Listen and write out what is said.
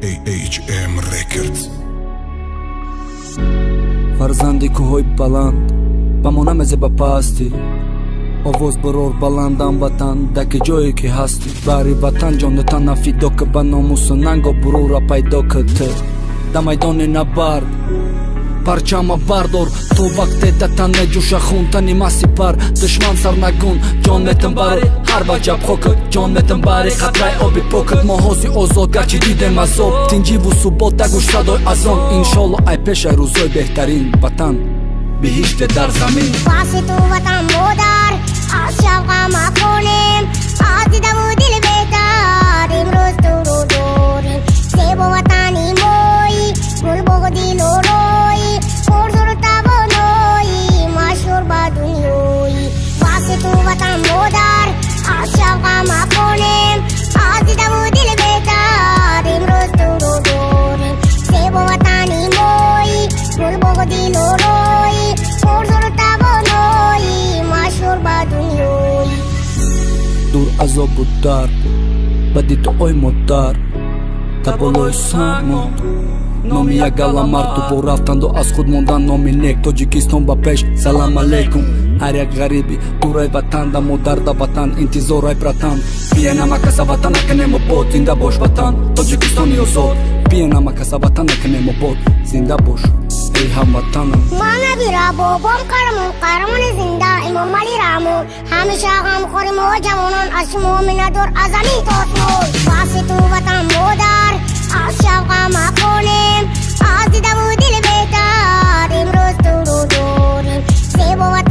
HM Records. فرزندی کوههای بلند بمانم از با پاستی آواز برار بلندم وطن دک جایی که هستی بری وطن جان دتن نفیدا که به ناموس ننگا برو را پیدا کته در میدان نبرد پرچم بردار تو وقت دتن نجوش خونتنی مسی پر دشمن سر نگون جان میتن بر هر وجب خوکت جان میتن بر خطرای آبی پوکت ما حاسی آزاد گرچه دیدم عذاب تنجی و ثبات دگوش صدای ازان انشالله ای پیش روزای بهترین وطن بهشت در زمین واسه تو وطن مادر از شوقم کنیم از دیدم و دل بهتر امروز تو رو داریم سیب و وطنی مایی گل بغدی لولایی پرزور و توانایی مشهور با دنیایی واسه تو وطن مادر از شوقم کنیم از دیدم و دل بهتر امروز تو رو داریم سیب و وطنی مایی گل بغدی لولایی پرزور و توانایی مشهور با دنیایی دور عذاب و درد بدی تو ای مادر تا بالای سامون نامی یک گلا مرد تو با رفتند و از خود موندن نامی نیک تاجیکستان با پیش سلام علیکم هر یک غریبی دورای وطن دا مادر دا وطن انتظارای پرتن بیا نما کسا وطن نکنیم و بود زنده باش وطن تاجیکستانی آزاد بیا نما کسا وطن نکنیم و بود زنده باش ای هم وطنم مانا بیرا بابام قرمون زنده امام علی رامون همیشه غم خوریم و جوانان از شما مندور ازمی تاتمون واسه تو وطن مادر از شوقم کنیم از دیدم و دل بهتر امروز تو رو داریم سیب و